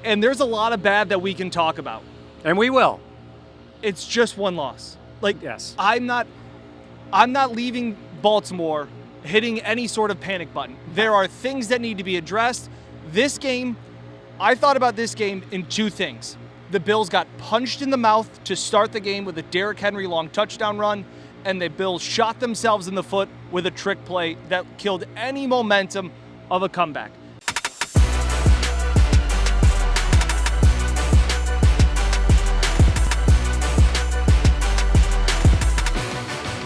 And there's a lot of bad that we can talk about. And we will. It's just one loss. Like, yes. I'm not leaving Baltimore hitting any sort of panic button. There are things that need to be addressed. This game, I thought about this game in two things. The Bills got punched in the mouth to start the game with a Derrick Henry long touchdown run, and the Bills shot themselves in the foot with a trick play that killed any momentum of a comeback.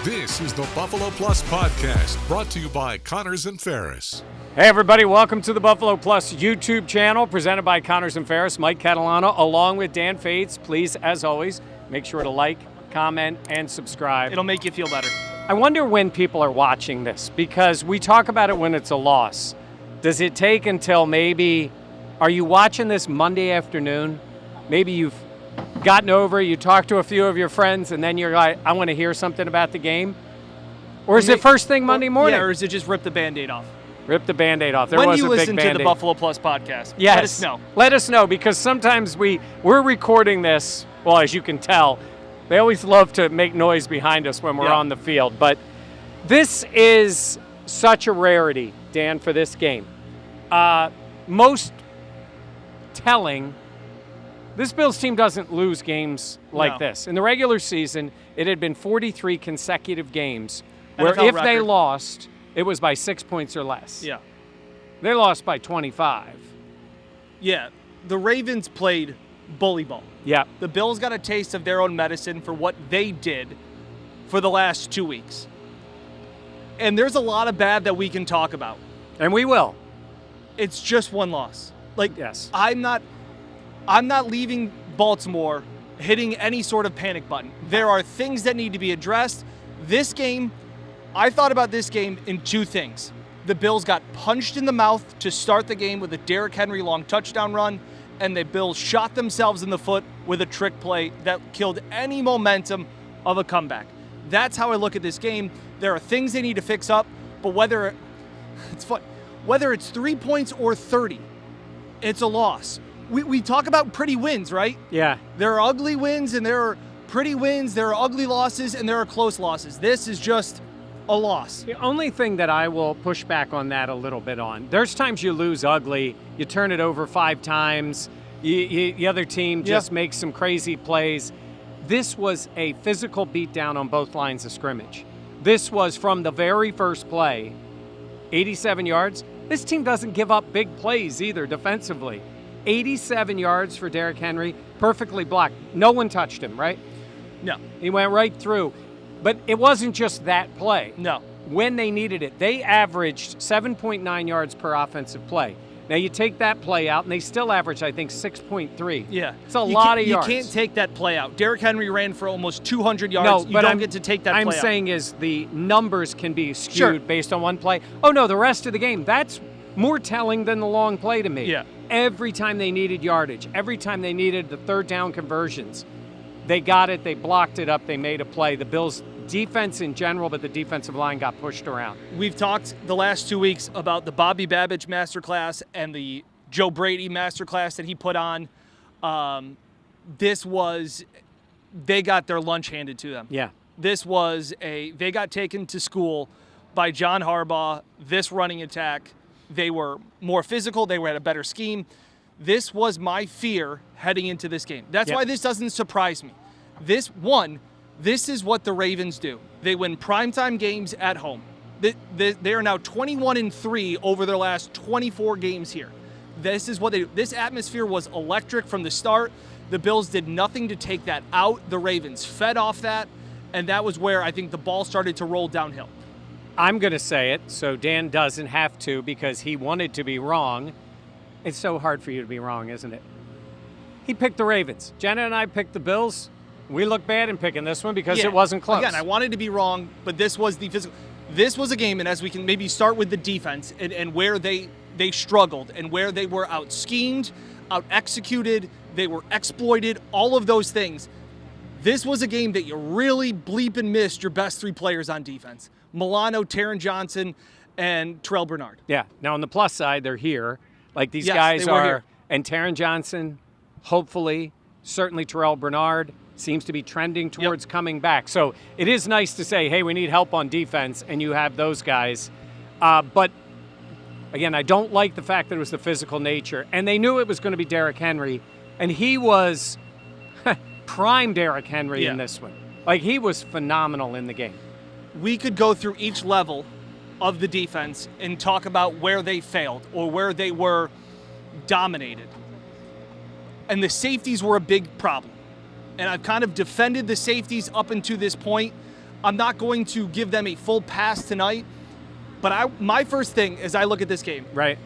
This is the Buffalo Plus Podcast, brought to you by Connors and Ferris. Hey, everybody. Welcome to the Buffalo Plus YouTube channel, presented by Connors and Ferris. Mike Catalano, along with Dan Fates. Please, as always, make sure to like, comment, and subscribe. It'll make you feel better. I wonder when people are watching this, because we talk about it when it's a loss. Does it take until maybe, are you watching this Monday afternoon? Maybe you've gotten over, you talk to a few of your friends, and then you're like, I want to hear something about the game? Or is it first thing Monday morning? Yeah, or is it just rip the Band-Aid off? Rip the Band-Aid off. There when was you a big listen Band-Aid. to the Buffalo Plus Podcast, yes. Let us know. Let us know, because sometimes we're recording this, well, as you can tell, they always love to make noise behind us when we're on the field. But this is such a rarity, Dan, for this game. Most telling, this Bills team doesn't lose games like this. In the regular season, it had been 43 consecutive games where NFL if record. they lost, it was by 6 points or less. Yeah. They lost by 25. Yeah. The Ravens played bully ball. Yeah. The Bills got a taste of their own medicine for what they did for the last 2 weeks. And there's a lot of bad that we can talk about. And we will. It's just one loss. Like, yes. I'm not leaving Baltimore hitting any sort of panic button. There are things that need to be addressed. This game, I thought about this game in two things. The Bills got punched in the mouth to start the game with a Derrick Henry long touchdown run, and the Bills shot themselves in the foot with a trick play that killed any momentum of a comeback. That's how I look at this game. There are things they need to fix up, but whether it's 3 points or 30, it's a loss. We talk about pretty wins, right? Yeah. There are ugly wins and there are pretty wins, there are ugly losses, and there are close losses. This is just a loss. The only thing that I will push back on that a little bit on, there's times you lose ugly, you turn it over 5 times, the other team just makes some crazy plays. This was a physical beatdown on both lines of scrimmage. This was from the very first play, 87 yards. This team doesn't give up big plays either defensively. 87 yards for Derrick Henry, perfectly blocked. No one touched him, right? No. He went right through. But it wasn't just that play. No. When they needed it, they averaged 7.9 yards per offensive play. Now, you take that play out, and they still average, I think, 6.3. Yeah. It's a lot of yards. You can't take that play out. Derrick Henry ran for almost 200 yards. No, you don't get to take that play out. I'm saying is the numbers can be skewed based on one play. Oh, no, the rest of the game, that's more telling than the long play to me. Yeah. Every time they needed yardage, every time they needed the third down conversions, they got it, they blocked it up, they made a play. The Bills' defense in general, but the defensive line got pushed around. We've talked the last 2 weeks about the Bobby Babbage masterclass and the Joe Brady masterclass that he put on. They got their lunch handed to them. Yeah. They got taken to school by John Harbaugh, this running attack. They were more physical. They had a better scheme. This was my fear heading into this game. That's why this doesn't surprise me. This is what the Ravens do. They win primetime games at home. They are now 21-3 over their last 24 games here. This is what they do. This atmosphere was electric from the start. The Bills did nothing to take that out. The Ravens fed off that, and that was where I think the ball started to roll downhill. I'm going to say it, so Dan doesn't have to because he wanted to be wrong. It's so hard for you to be wrong, isn't it? He picked the Ravens. Jenna and I picked the Bills. We look bad in picking this one because it wasn't close. Again, I wanted to be wrong, but this was the physical. This was a game, and as we can maybe start with the defense and where they struggled and where they were out-schemed, out-executed, they were exploited, all of those things. This was a game that you really bleep and missed your best 3 players on defense. Milano, Taron Johnson, and Terrell Bernard. Yeah. Now, on the plus side, they're here. Like, these Yes, guys they were are here. And Taron Johnson, hopefully, certainly Terrell Bernard, seems to be trending towards coming back. So it is nice to say, hey, we need help on defense, and you have those guys. But, again, I don't like the fact that it was the physical nature. And they knew it was going to be Derrick Henry, and he was prime Derrick Henry in this one. Like, he was phenomenal in the game. We could go through each level of the defense and talk about where they failed or where they were dominated. And the safeties were a big problem. And I've kind of defended the safeties up until this point. I'm not going to give them a full pass tonight. But my first thing as I look at this game, right?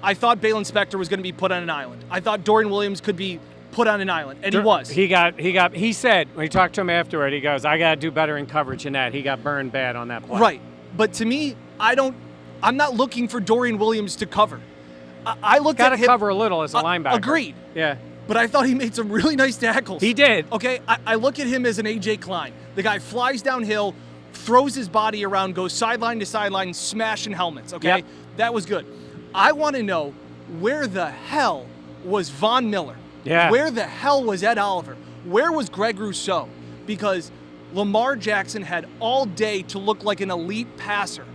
I thought Balin Spector was going to be put on an island. I thought Dorian Williams could be put on an island, and he was. He said, when he talked to him afterward, he goes, I got to do better in coverage than that. He got burned bad on that play. Right. But to me, I'm not looking for Dorian Williams to cover. I looked at him. Got to cover a little as a linebacker. Agreed. Yeah. But I thought he made some really nice tackles. He did. Okay, I look at him as an A.J. Klein. The guy flies downhill, throws his body around, goes sideline to sideline, smashing helmets, okay? Yep. That was good. I want to know, where the hell was Von Miller? Yeah. Where the hell was Ed Oliver? Where was Greg Rousseau? Because Lamar Jackson had all day to look like an elite passer.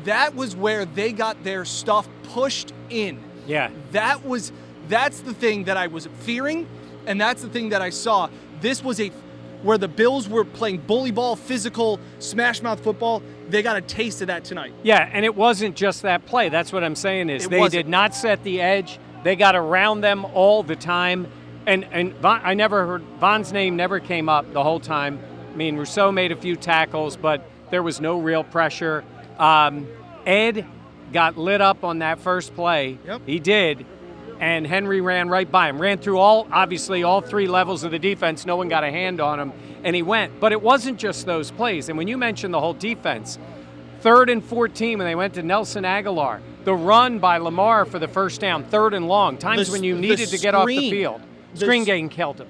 That was where they got their stuff pushed in. Yeah. That's the thing that I was fearing, and that's the thing that I saw. This was where the Bills were playing bully ball, physical, smash mouth football. They got a taste of that tonight. Yeah, and it wasn't just that play. That's what I'm saying is they did not set the edge. They got around them all the time. And I never heard, Von's name never came up the whole time. I mean, Rousseau made a few tackles, but there was no real pressure. Ed got lit up on that first play. Yep. He did. And Henry ran right by him. Ran through all three levels of the defense. No one got a hand on him, and he went. But it wasn't just those plays. And when you mentioned the whole defense, 3rd and 14 when they went to Nelson Aguilar, the run by Lamar for the first down, 3rd and long, times when you needed to get off the field. Screen game killed him.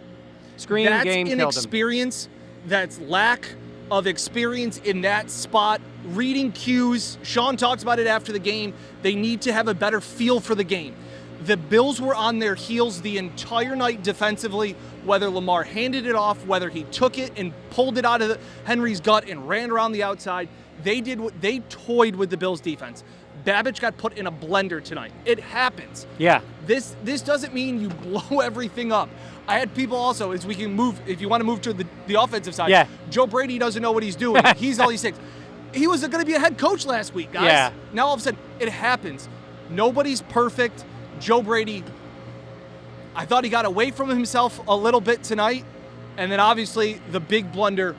Screen game killed him. That's inexperience. That's lack of experience in that spot. Reading cues. Sean talks about it after the game. They need to have a better feel for the game. The Bills were on their heels the entire night defensively, whether Lamar handed it off, whether he took it and pulled it out of Henry's gut and ran around the outside. They toyed with the Bills defense. Babbage got put in a blender tonight. It happens. Yeah. This doesn't mean you blow everything up. I had people also, as we can move, if you want to move to the offensive side, yeah. Joe Brady doesn't know what he's doing. He's all these things. He was going to be a head coach last week, guys. Yeah. Now all of a sudden, it happens. Nobody's perfect. Joe Brady, I thought he got away from himself a little bit tonight. And then obviously the big blunder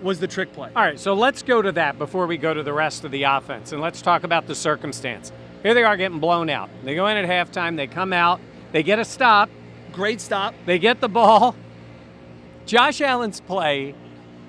was the trick play. All right, so let's go to that before we go to the rest of the offense. And let's talk about the circumstance. Here they are getting blown out. They go in at halftime. They come out. They get a stop. Great stop. They get the ball. Josh Allen's play.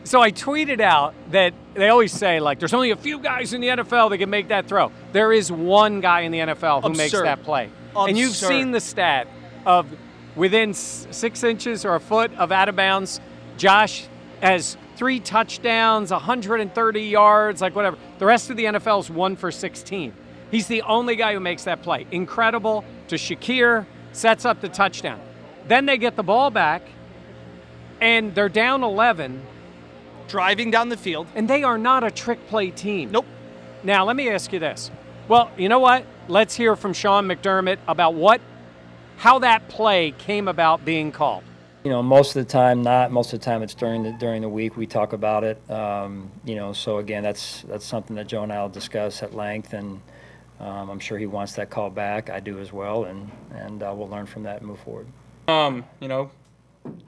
So I tweeted out that they always say, like, there's only a few guys in the NFL that can make that throw. There is one guy in the NFL who makes that play. And you've seen the stat of within 6 inches or a foot of out of bounds, Josh has 3 touchdowns, 130 yards, like whatever. The rest of the NFL is 1 for 16. He's the only guy who makes that play. Incredible to Shakir, sets up the touchdown. Then they get the ball back, and they're down 11. Driving down the field. And they are not a trick play team. Nope. Now, let me ask you this. Well, you know what? Let's hear from Sean McDermott about how that play came about being called. You know, most of the time not. Most of the time it's during the week we talk about it. You know, so again, that's something that Joe and I will discuss at length, and I'm sure he wants that call back. I do as well, and we'll learn from that and move forward. You know,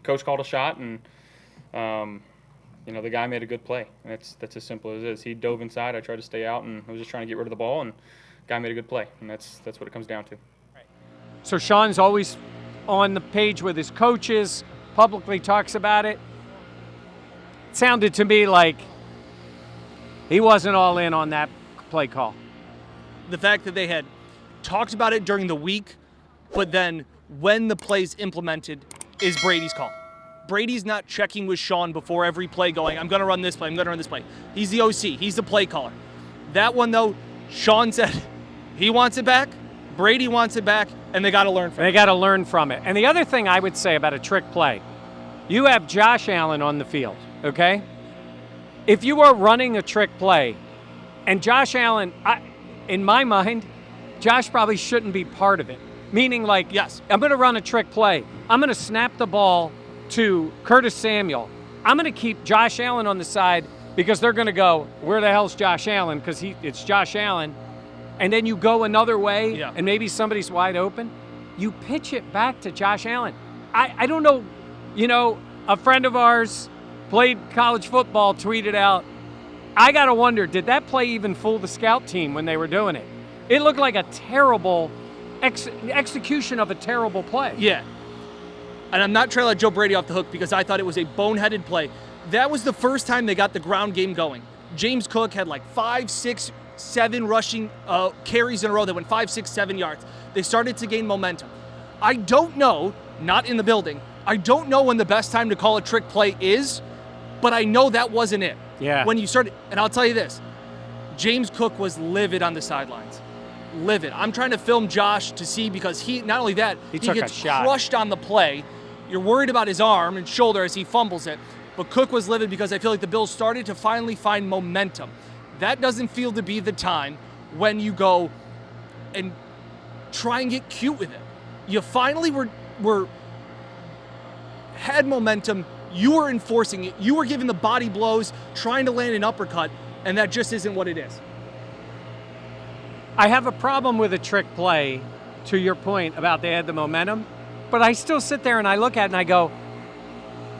coach called a shot, and you know, the guy made a good play. And that's as simple as it is. He dove inside. I tried to stay out, and I was just trying to get rid of the ball, and guy made a good play, and that's what it comes down to. Right. So Sean's always on the page with his coaches, publicly talks about it. It sounded to me like he wasn't all in on that play call. The fact that they had talked about it during the week, but then when the play's implemented is Brady's call. Brady's not checking with Sean before every play going, I'm going to run this play, I'm going to run this play. He's the OC. He's the play caller. That one, though, Sean said he wants it back. Brady wants it back, and they got to learn from it. They got to learn from it. And the other thing I would say about a trick play, you have Josh Allen on the field, okay? If you are running a trick play, and Josh Allen, in my mind, Josh probably shouldn't be part of it. Meaning like, yes, I'm going to run a trick play. I'm going to snap the ball to Curtis Samuel. I'm going to keep Josh Allen on the side because they're going to go, where the hell's Josh Allen? Because it's Josh Allen. And then you go another way, and maybe somebody's wide open. You pitch it back to Josh Allen. I don't know, a friend of ours played college football, tweeted out, I got to wonder, did that play even fool the scout team when they were doing it? It looked like a terrible execution of a terrible play. Yeah. And I'm not trying to let Joe Brady off the hook because I thought it was a boneheaded play. That was the first time they got the ground game going. James Cook had like 5, 6, 7 rushing carries in a row that went 5, 6, 7 yards. They started to gain momentum. I don't know, not in the building, I don't know when the best time to call a trick play is, but I know that wasn't it. Yeah. When you started, and I'll tell you this, James Cook was livid on the sidelines. Livid. I'm trying to film Josh to see because he, not only that, he gets crushed on the play. You're worried about his arm and shoulder as he fumbles it. But Cook was livid because I feel like the Bills started to finally find momentum. That doesn't feel to be the time when you go and try and get cute with it. You finally had momentum. You were enforcing it. You were giving the body blows, trying to land an uppercut, and that just isn't what it is. I have a problem with a trick play, to your point about they had the momentum, but I still sit there and I look at it and I go,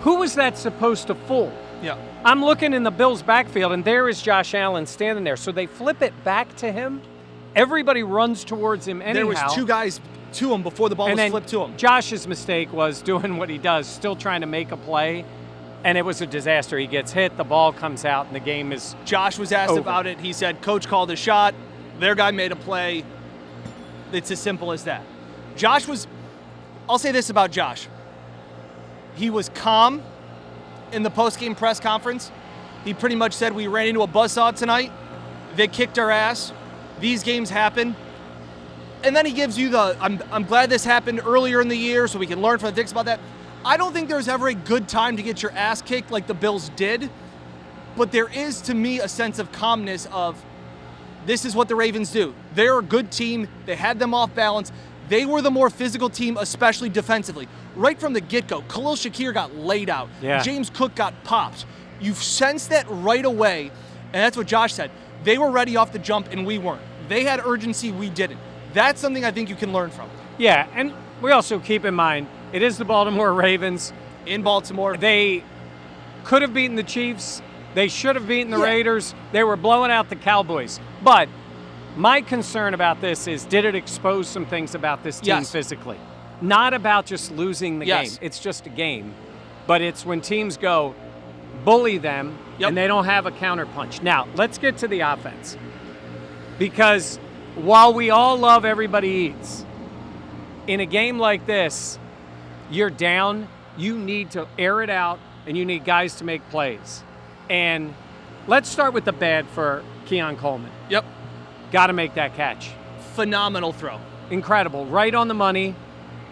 who was that supposed to fool? Yeah. I'm looking in the Bills' backfield, and there is Josh Allen standing there. So they flip it back to him. Everybody runs towards him anyhow. There was 2 guys to him before the ball was flipped to him. Josh's mistake was doing what he does, still trying to make a play, and it was a disaster. He gets hit, the ball comes out, and the game is Josh was asked about it. He said, Coach called a shot. Their guy made a play. It's as simple as that. Josh was, I'll say this about Josh. He was calm in the post-game press conference. He pretty much said, we ran into a buzzsaw tonight. They kicked our ass. These games happen. And then he gives you I'm glad this happened earlier in the year so we can learn from the dicks about that. I don't think there's ever a good time to get your ass kicked like the Bills did. But there is, to me, a sense of calmness of, this is what the Ravens do. They're a good team. They had them off balance. They were the more physical team, especially defensively. Right from the get-go, Khalil Shakir got laid out. Yeah. James Cook got popped. You've sensed that right away, and that's what Josh said. They were ready off the jump, and we weren't. They had urgency, we didn't. That's something I think you can learn from. Yeah, and we also keep in mind, it is the Baltimore Ravens. In Baltimore. They could have beaten the Chiefs. They should have beaten the Raiders. They were blowing out the Cowboys. But my concern about this is, did it expose some things about this team physically? Not about just losing the game. It's just a game. But it's when teams go, bully them, and they don't have a counterpunch. Now, let's get to the offense. Because while we all love everybody eats, in a game like this, you're down, you need to air it out, and you need guys to make plays. And let's start with the bad for Keon Coleman. Yep. Got to make that catch. Phenomenal throw. Incredible. Right on the money.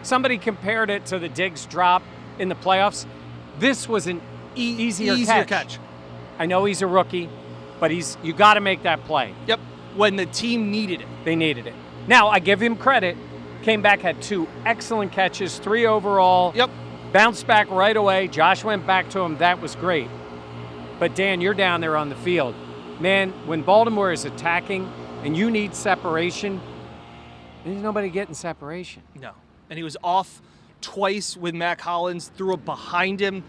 Somebody compared it to the Diggs drop in the playoffs. This was an easier catch. I know he's a rookie, but you got to make that play. Yep. When the team needed it. They needed it. Now, I give him credit. Came back, had 2 excellent catches, 3 overall. Yep. Bounced back right away. Josh went back to him. That was great. But, Dan, you're down there on the field. Man, when Baltimore is attacking and you need separation, there's nobody getting separation. No. And he was off twice with Mac Hollins, threw it behind him.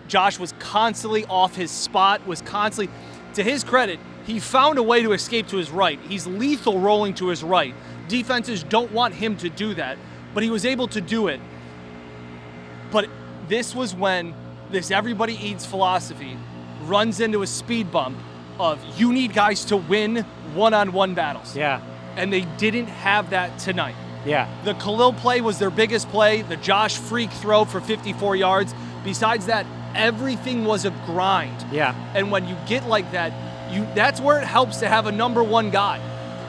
Josh was constantly off his spot, to his credit, he found a way to escape to his right. He's lethal rolling to his right. Defenses don't want him to do that, but he was able to do it. But this was when this everybody eats philosophy runs into a speed bump of you need guys to win one-on-one battles. Yeah. And they didn't have that tonight. Yeah. The Khalil play was their biggest play. The Josh freak throw for 54 yards. Besides that, everything was a grind. Yeah. And when you get like that, that's where it helps to have a number 1 guy.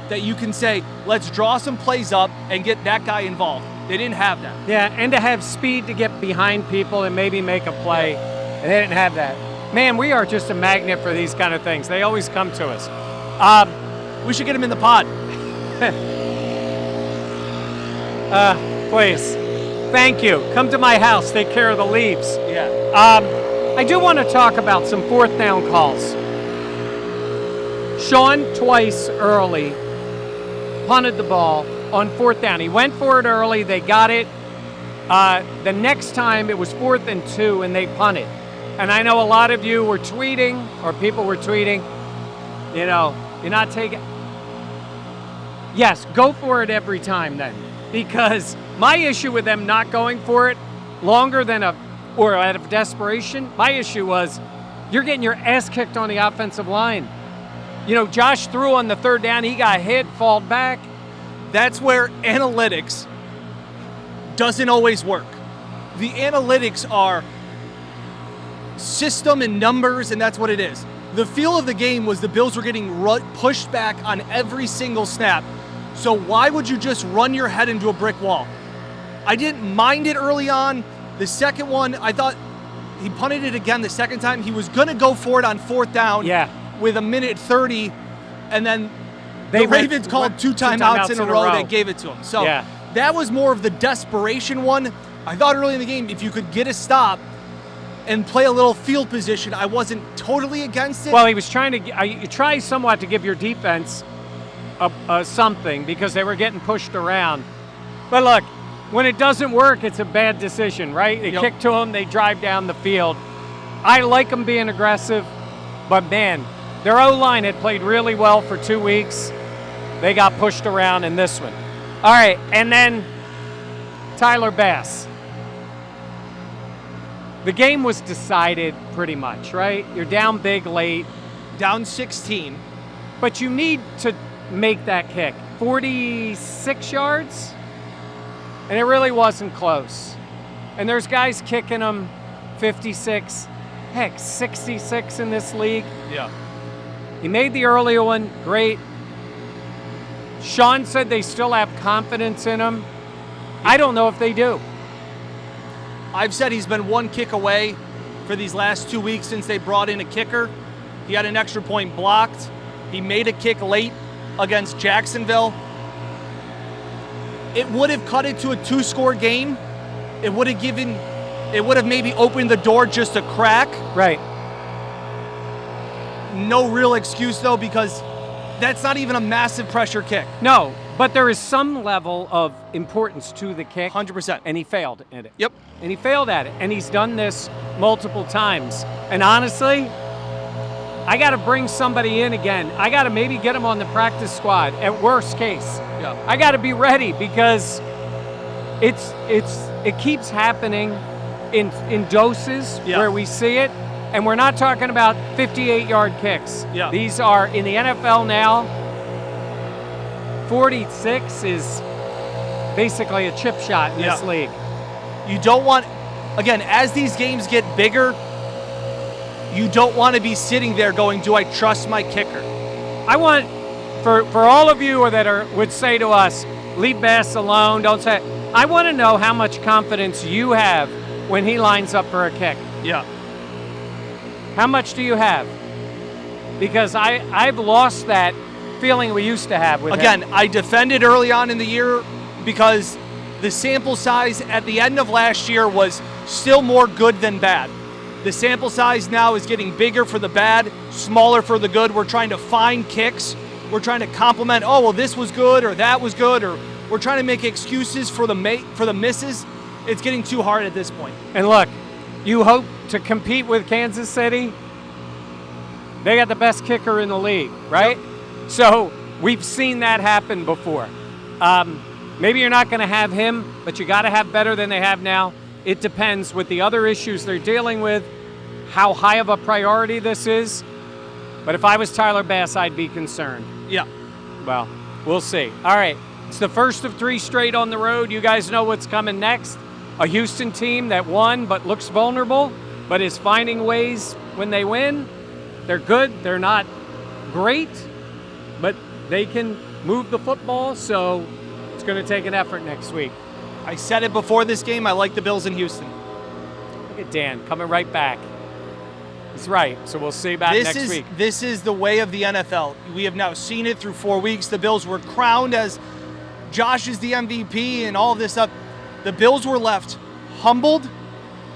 that you can say, let's draw some plays up and get that guy involved. They didn't have that. Yeah, and to have speed to get behind people and maybe make a play. And they didn't have that. Man, we are just a magnet for these kind of things. They always come to us. We should get him in the pod. Please. Thank you. Come to my house. Take care of the leaves. Yeah. I do want to talk about some fourth down calls. Sean twice early punted the ball on fourth down. He went for it early. They got it. The next time it was 4th and 2 and they punted. And I know a lot of you were tweeting, or people were tweeting, you're not taking. Yes, go for it every time then. Because my issue with them not going for it longer than or out of desperation, my issue was you're getting your ass kicked on the offensive line. Josh threw on the 3rd down. He got hit, falled back. That's where analytics doesn't always work. The analytics are system and numbers, and that's what it is. The feel of the game was the Bills were getting pushed back on every single snap. So why would you just run your head into a brick wall? I didn't mind it early on. The second one, I thought he punted it again the second time. He was going to go for it on 4th down with 1:30, and then the Ravens called two timeouts in a row that gave it to him. So that was more of the desperation one. I thought early in the game, if you could get a stop and play a little field position, I wasn't totally against it. Well, he was trying to you try somewhat to give your defense something because they were getting pushed around. But look, when it doesn't work, it's a bad decision, right? They kick to him, they drive down the field. I like them being aggressive, but man, their O-line had played really well for 2 weeks. They got pushed around in this one. All right, and then Tyler Bass. The game was decided pretty much, right? You're down big late. Down 16. But you need to make that kick. 46 yards? And it really wasn't close. And there's guys kicking them 56, heck, 66 in this league. Yeah. He made the earlier one, great. Sean said they still have confidence in him. I don't know if they do. I've said he's been one kick away for these last 2 weeks since they brought in a kicker. He had an extra point blocked. He made a kick late against Jacksonville. It would have cut it to a 2-score game. It would have maybe opened the door just a crack. Right. No real excuse though, because that's not even a massive pressure kick. No, but there is some level of importance to the kick. 100%. And he failed at it. Yep. And he failed at it. And he's done this multiple times. And honestly, I got to bring somebody in again. I got to maybe get him on the practice squad at worst case. Yeah. I got to be ready because it keeps happening in doses where we see it. And we're not talking about 58-yard kicks. Yeah. These are in the NFL now. 46 is basically a chip shot in this league. You don't want, again, as these games get bigger, you don't want to be sitting there going, do I trust my kicker? I want, for all of you that would say to us, leave Bass alone, don't say it. I want to know how much confidence you have when he lines up for a kick. Yeah. How much do you have? Because I've lost that feeling we used to have with him. Again, I defended early on in the year because the sample size at the end of last year was still more good than bad. The sample size now is getting bigger for the bad, smaller for the good. We're trying to find kicks. We're trying to compliment, oh, well, this was good or that was good, or we're trying to make excuses for the misses. It's getting too hard at this point. And look, you hope to compete with Kansas City. They got the best kicker in the league, right? Yep. So we've seen that happen before. Maybe you're not going to have him, but you got to have better than they have now. It depends with the other issues they're dealing with, how high of a priority this is. But if I was Tyler Bass, I'd be concerned. Yeah. Well, we'll see. All right. It's the first of 3 straight on the road. You guys know what's coming next. A Houston team that won but looks vulnerable, but is finding ways when they win. They're good. They're not great, but they can move the football, so it's going to take an effort next week. I said it before this game. I like the Bills in Houston. Look at Dan coming right back. He's right, so we'll see about next week. This is the way of the NFL. We have now seen it through 4 weeks. The Bills were crowned as Josh is the MVP and all this stuff. The Bills were left humbled,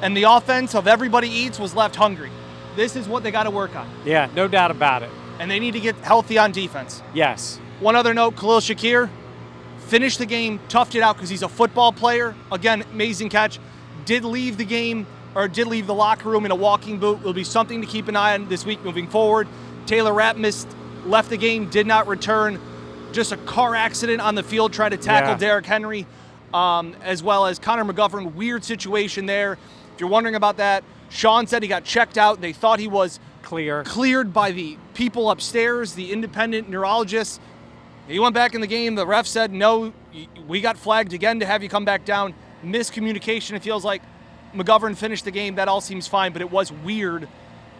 and the offense of everybody eats was left hungry. This is what they got to work on. Yeah, no doubt about it. And they need to get healthy on defense. Yes. One other note, Khalil Shakir finished the game, toughed it out because he's a football player. Again, amazing catch. Did leave the game, or did leave the locker room in a walking boot. It'll be something to keep an eye on this week moving forward. Taylor Rapp left the game, did not return. Just a car accident on the field, tried to tackle Derrick Henry, as well as Connor McGovern. Weird situation there. If you're wondering about that, Sean said he got checked out. They thought he was cleared by the people upstairs, the independent neurologists. He went back in the game. The ref said, no, we got flagged again to have you come back down. Miscommunication, it feels like. McGovern finished the game. That all seems fine, but it was weird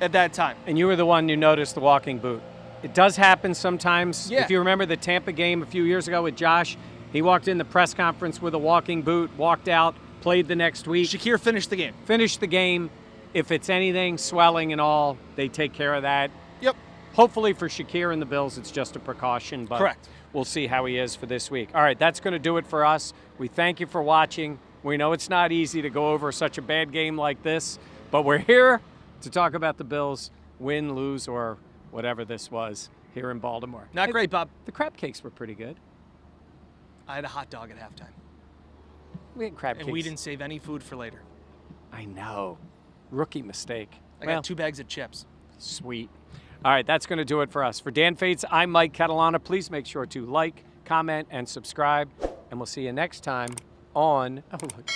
at that time. And you were the one who noticed the walking boot. It does happen sometimes. Yeah. If you remember the Tampa game a few years ago with Josh, he walked in the press conference with a walking boot, walked out, played the next week. Shakir finished the game. Finished the game. If it's anything, swelling and all, they take care of that. Yep. Hopefully for Shakir and the Bills, it's just a precaution. But correct. We'll see how he is for this week. All right, that's going to do it for us. We thank you for watching. We know it's not easy to go over such a bad game like this, but we're here to talk about the Bills, win, lose, or whatever this was here in Baltimore. Not great, Bob. The crab cakes were pretty good. I had a hot dog at halftime. We had crab cakes. And we didn't save any food for later. I know. Rookie mistake. I got 2 bags of chips. Sweet. All right, that's going to do it for us. For Dan Fates, I'm Mike Catalana. Please make sure to like, comment, and subscribe. And we'll see you next time on... Oh, look.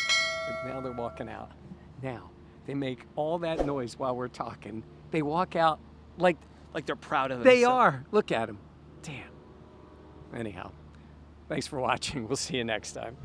Now they're walking out. Now, they make all that noise while we're talking. They walk out like they're proud of it. They are. Look at them. Damn. Anyhow, thanks for watching. We'll see you next time.